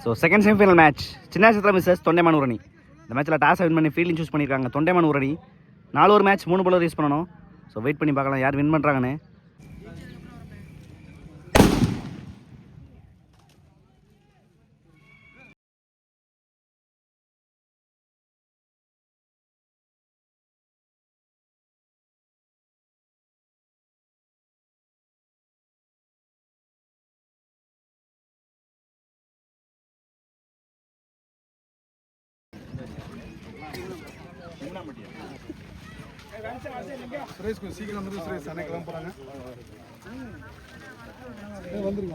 So second semifinal match Chinnasathiram versus Thondaiman Urani. இந்த மேட்ச்சில் toss win பண்ணி ஃபீல்டிங் சூஸ் பண்ணியிருக்காங்க Thondaiman Urani. 4 over match 3 bowler use பண்ணணும். ஸோ வெயிட் பண்ணி பார்க்கலாம் யார் வின் பண்ணுறாங்கன்னு. சுரேஷ் கொஞ்சம் சீக்கிரம் வந்துடும். சுரேஷ் அன்னைக்கு கிளம்ப போகிறாங்க. வந்துருங்க.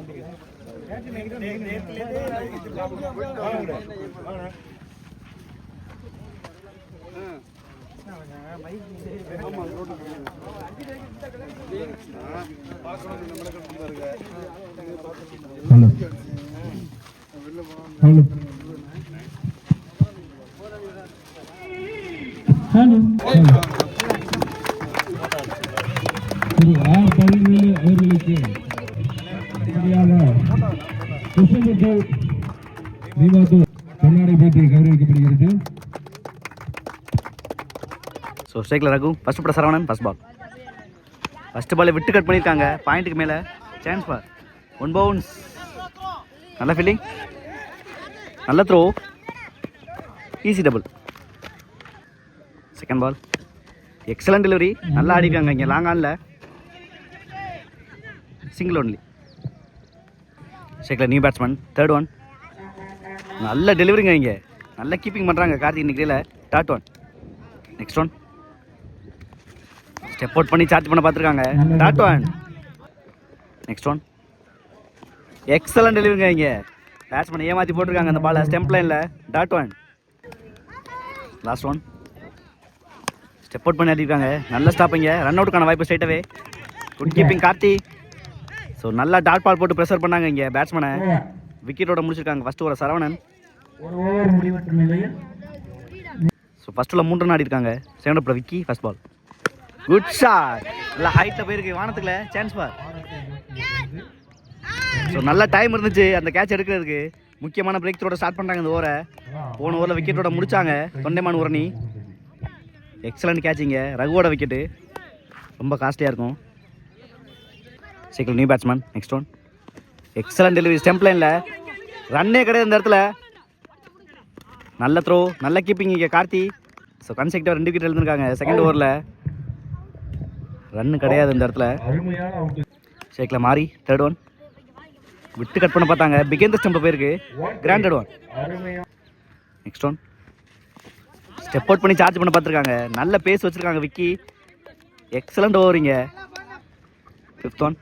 ஸோ ஸ்ட்ரைக்கில் ரகு, ஃபஸ்ட்டு பட சரவணன், ஃபஸ்ட் பால். ஃபஸ்ட்டு பாலை விட்டு கட் பண்ணியிருக்காங்க, பாயிண்ட்டுக்கு மேலே சான்ஸ் பால், 1 பவுன்ஸ். நல்ல ஃபீல்டிங், நல்ல throw, easy double. Second ball, excellent delivery, நல்லா ஆடிக்காங்க இங்கே லாங் ஆனில், சிங்கிள் ஒன்லி. ஸ்ட்ரைக்கில் நியூ பேட்ஸ்மேன், தேர்ட் ஒன், நல்ல டெலிவரிங்க இங்கே, நல்ல கீப்பிங் பண்ணுறாங்க கார்த்திக் இன்னைக்கு. Dot one. Next one, step out பண்ணி சார்ஜ் பண்ண பார்த்துருக்காங்க, dot one. Next one, excellent டெலிவரிங்க இங்கே, பேட்ஸ்மேன் ஏமாற்றி போட்டிருக்காங்க அந்த பாலை ஸ்டெம்ப் லைனில், dot one. Last one, step out பண்ணி ஆடிருக்காங்க, நல்ல ஸ்டாப்பிங்க, ரன் அவுட்டுக்கான வாய்ப்பு ஸ்ட்ரைட்டாகவே. Good keeping Karthi. ஸோ நல்லா டாட் பால் போட்டு ப்ரெஷர் பண்ணாங்க இங்கே பேட்ஸ்மேனை, விக்கெட்டோட முடிச்சிருக்காங்க. ஃபஸ்ட்டு ஒரு சரவணன், ஸோ ஃபஸ்ட்டில் 3 ரன் ஆடிருக்காங்க. செகண்ட் அப்புறம் விக்கி, ஃபஸ்ட் பால், குட் ஷாட், நல்லா ஹைட்டில் போயிருக்கு வானத்துக்குள்ள, சான்ஸ் பால். ஸோ நல்ல டைம் இருந்துச்சு அந்த கேட்ச் எடுக்கிறதுக்கு. முக்கியமான பிரேக் த்ரோட ஸ்டார்ட் பண்ணுறாங்க இந்த ஓவரை. போன ஓவரில் விக்கெட்டோட முடிச்சாங்க தொண்டைமான் ஊரணி. எக்ஸலண்ட் கேட்சிங்க, ரகுவோட விக்கெட்டு ரொம்ப காஸ்ட்லியாக இருக்கும். Cycle new batsman, next one, excellent delivery, stump லைனில், ரன்னே கிடையாது இந்த இடத்துல. நல்ல த்ரோ, நல்ல கீப்பிங் இங்கே கார்த்தி. ஸோ கன்செக்டிவாக 2 விக்கெட் எழுந்திருக்காங்க செகண்ட் ஓவரில். ரன்னு கிடையாது இந்த இடத்துல. சைக்கிளில் மாறி, தேர்ட் ஒன், விட்டு கட் பண்ண பார்த்தாங்க, பிகேந்த ஸ்டெம்பில் போயிருக்கு, granted one. Next one, step out பண்ணி சார்ஜ் பண்ண பார்த்துருக்காங்க, நல்ல பேஸ் வச்சுருக்காங்க விக்கி, எக்ஸலண்ட் ஓவரிங்க. ஃபிஃப்த் ஒன்,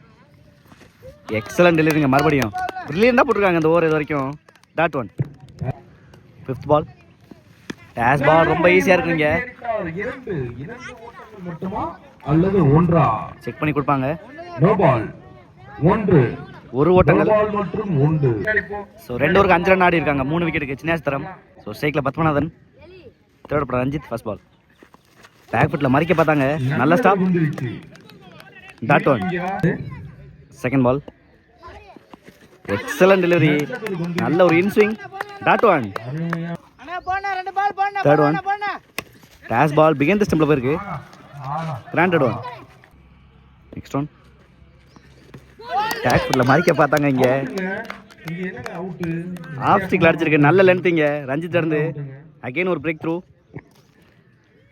எக்ஸலண்ட் டெலிவரிங்க, மறுபடியும் பிரில்லியண்டாக போட்டிருக்காங்க இந்த ஓவர் இது வரைக்கும், டாட் ஒன். ஃபிஃப்த் பால், டேஷ் பால் ரொம்ப ஈஸியாக இருக்குங்க, செக் பண்ணி கொடுப்பாங்க. ஒரு ஓட்டங்கள். ஸோ 2 ஓவருக்கு 5 ரன் ஆடி இருக்காங்க, 3 விக்கெட்டுக்கு சின்னாசத்திரம். ஸோ ஸ்ட்ரைக்கில் பத்மநாதன், தேர்ட் படம் ரஞ்சித், ஃபர்ஸ்ட் பால், பேக் ஃபுட்டில் மறிக்க பார்த்தாங்க, நல்ல stop, dot one. Second ball, excellent delivery, நல்ல ஒரு inswing, dot one. Third one, டேஷ் பால் பிகைண்ட் தி ஸ்டம்பில் போயிருக்கு, granted one. Next one, back ஃபுட்டில் மறிக்க பார்த்தாங்க இங்கே, ஆஃப் ஸ்டிக்கில் அடிச்சிருக்கு, நல்ல லென்த் இங்கே ரஞ்சித் இருந்து. அகெயின் ஒரு breakthrough,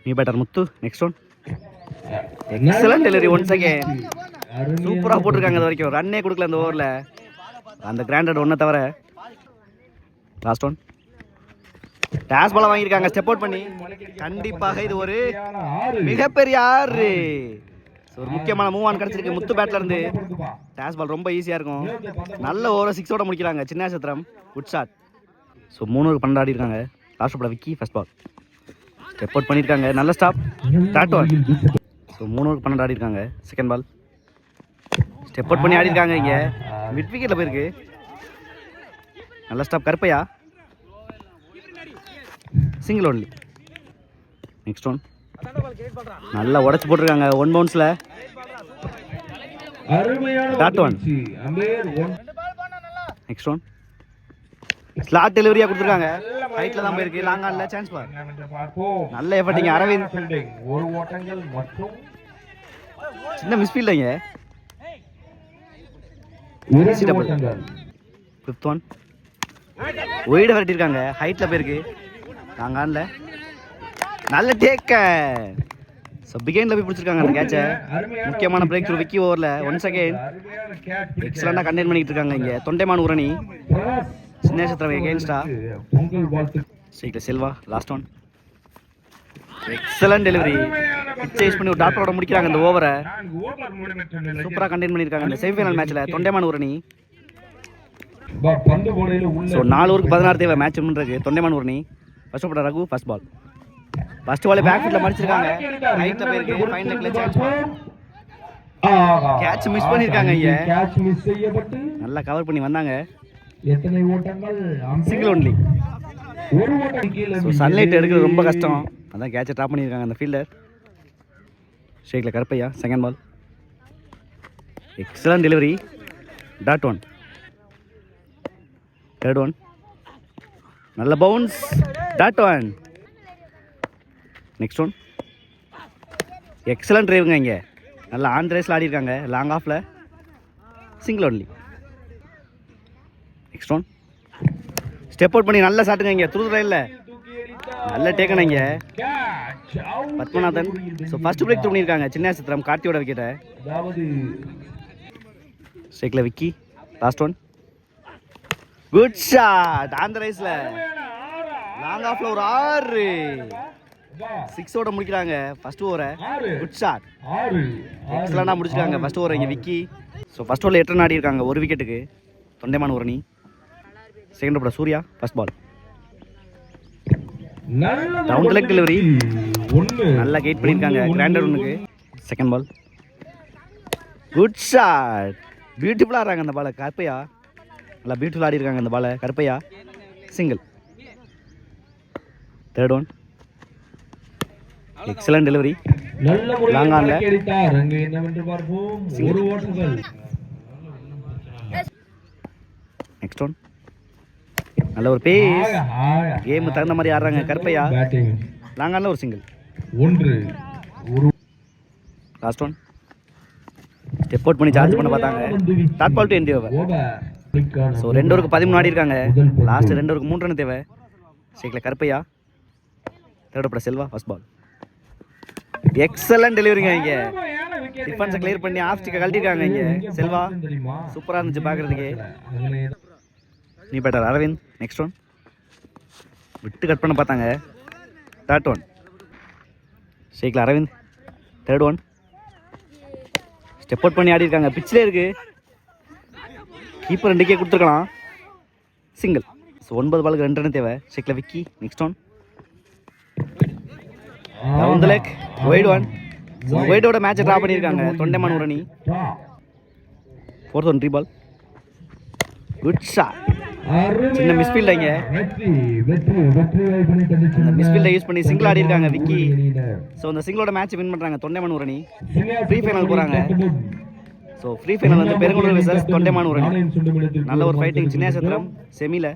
new batter Muthu. Next one, excellent delivery, once again சூப்பராக போட்டிருக்காங்க இது வரைக்கும், ரன்னே கொடுக்கல அந்த ஓவரில் அந்த கிராண்டட் ஒன்றை தவிர. லாஸ்ட் ஒன், டேஷ் பால் வாங்கியிருக்காங்க ஸ்டெப் அவுட் பண்ணி. கண்டிப்பாக இது ஒரு மிகப்பெரிய 6. ஒரு முக்கியமான மூவ் ஆன் கிடச்சிருக்கு முத்து பேட்ல இருந்து. டேஷ் பால் ரொம்ப ஈஸியாக இருக்கும், நல்ல ஓவர் 6ஓட முடிக்கிறாங்க சின்னாசத்திரம், குட் ஷாட். ஸோ 3 ஓவருக்கு 12 ஆடி இருக்காங்க. லாஸ்ட் படம் விக்கி, ஃபர்ஸ்ட் பால், ஸ்டெப் அவுட் பண்ணியிருக்காங்க, நல்ல ஸ்டாப், டாட் ஒன். ஸோ 3 ஓவருக்கு 12 ஆடி இருக்காங்க. செகண்ட் பால், ஸ்டெப் அவுட் பண்ணி ஆடி இருக்காங்க இங்கே, மிட் விக்கெட்டில் போயிருக்கு, நல்ல stop, Karuppaiya, single only. Next one, நல்லா உடச்சு போட்டிருக்காங்க 1 பவுன்ஸில், dot one. Next one, slot டெலிவரியாக கொடுத்துருக்காங்க. ஹைட்டில் தான் போயிருக்கு. லாங் ஆனில் சான்ஸ் பார். நல்ல எஃபர்ட்டிங்க அரவிந்த். ஒரு ஓட்டங்கள் மற்றும் சின்ன மிஸ்ஃபீல்டிங்க. ஃபிஃப்த் ஒன் ஒய்டு விரட்டிருக்காங்க. ஹைட்டில் போயிருக்கு. லாங் ஆனில் நல்ல டேக்க. ஸோ பிகைனில் போய் பிடிச்சிருக்காங்க அந்த கேட்சை. முக்கியமான பிரேக் த்ரூ விக்கி ஓவரில். ஒன்ஸ் அகெயின் எக்ஸலண்டாக கண்டெயின் பண்ணிட்டு இருக்காங்க இங்கே தொண்டைமான் ஊரணி. சின்ன சத்திரம் எகெயின்ஸ்டா சீக்கிரம் Selva. Last one excellent delivery. பிச்சேஸ் பண்ணி ஒரு டாக்டரோட முடிக்கிறாங்க இந்த ஓவரை. சூப்பராக கண்டெயின் பண்ணியிருக்காங்க இந்த செமிஃபைனல் மேட்ச்சில் தொண்டைமான் ஊரணி. ஸோ 4 ஓவருக்கு 16 தேவை மேட்ச் பண்ணுறதுக்கு. Thondaiman Oorani first over Raghu first ball. First ball back ஃபுட்ல மடிச்சிருக்காங்க. ஹைட்ல போயிருக்கு. ஃபைன் லெக்ல சான்ஸ். கேட்ச் மிஸ் பண்ணிருக்காங்க இங்க. கேட்ச் மிஸ் செய்யப்பட்டு நல்லா கவர் பண்ணி வந்தாங்க. எத்தனை ஓட்டங்கள்? Single only. ஒரு ஓட்டம் கீழ. சோ சன்லைட் எடுக்கிறது ரொம்ப கஷ்டம். அதான் கேட்சை டிராப் பண்ணிருக்காங்க அந்த ஃபீல்டர். ஷேக்ல Karuppaiya second ball. Excellent delivery. Dot one. Third one நல்ல bounce. Dot one. Next one excellent டிரைவுங்க இங்கே. நல்லா ஆன் ரேஸில் ஆடி இருக்காங்க. லாங் ஆஃபில் single only. Next one step out பண்ணி நல்லா சாட்டுங்க இங்கே. த்ரூ ரயிலில் நல்ல டேக்கன் இங்கே Padmanathan. So first breakthrough பண்ணியிருக்காங்க சின்ன சித்திரம் கார்த்தியோட விக்கெட்டை. ஸ்ட்ரைக்கில் Vicky. Last one good shot. On ரைஸில் லாங் ஆஃபில் ஒரு 6 6 முடிக்கிறாங்க ஃபர்ஸ்ட் ஓவரை. Good shot. எக்ஸலண்டாக முடிச்சிருக்காங்க ஃபர்ஸ்ட் ஓவர் இங்கே விக்கி. ஸோ ஃபர்ஸ்ட் ஓவரில் 8 ரன் ஆடி இருக்காங்க ஒரு விக்கெட்டுக்கு Thondaiman Oorani. Second over Surya first ball. Down leg delivery. நல்லா கெயிட் பண்ணியிருக்காங்க கிராண்டர் ஒன்றுக்கு. Second ball good shot. பியூட்டிஃபுல்லாக ஆடுறாங்க அந்த பாலை கருப்பையா. நல்லா பியூட்டிஃபுல்லாக ஆடி இருக்காங்க அந்த பாலை Karuppaiya. Single. Third one excellent delivery. Long ஆன்ல நெக்ஸ்ட் ஒன் நல்ல ஒரு பேஸ். கேம் தகுந்த மாதிரி ஆடுறாங்க கருப்பையா. லாங் ஆன்ல ஒரு single. Last one step out பண்ணி சார்ஜ் பண்ண பார்த்தாங்க. Dot ball to end over. So 2 ஓவருக்கு 13 ஆடி இருக்காங்க. லாஸ்ட் 2 ஓவருக்கு 3 ரன் தேவை. சைக்கிள் Karuppaiya. Third over Selva first ball. Excellent டெலிவரிங்க இங்க. டிஃபென்ஸை கிளியர் பண்ணி ஆஃப் ஸ்டிக்கை கழட்டிருக்காங்க இங்க செல்வா. சூப்பராக இருந்துச்சு பார்க்குறதுக்கு. New batter Aravind. Next one விட்டு கட் பண்ண பார்த்தாங்க. தேர்ட் ஒன் ஷேக்கில் Aravind. Third one step out பண்ணி ஆடி இருக்காங்க. பிச்சிலே இருக்கு. கீப்பர் 2 கொடுத்துருக்கலாம். சிங்கிள். ஸோ 9 பாலுக்கு 2 ரன் தேவை. ஷேக்கில் Vicky. Next one down the leg wide one. வைடோட மேட்சை டிரா பண்ணியிருக்காங்க Thondaiman Oorani. Fourth one three ball. Good shot. சின்ன மிஸ்ஃபீல்ட் இங்க. அந்த மிஸ்ஃபீல்டை யூஸ் பண்ணி சிங்கிள் ஆடி இருக்காங்க விக்கி. ஸோ அந்த சிங்கிளோட மேட்ச் வின் பண்ணுறாங்க தொண்டைமான் ஊரணி. ஃப்ரீ ஃபைனல் போகிறாங்க. ஸோ ஃப்ரீ ஃபைனல் வந்து பெருங்குளூர் விசஸ் தொண்டைமான் ஊரணி. நல்ல ஒரு ஃபைட்டிங் சின்ன சத்திரம் செமியில்.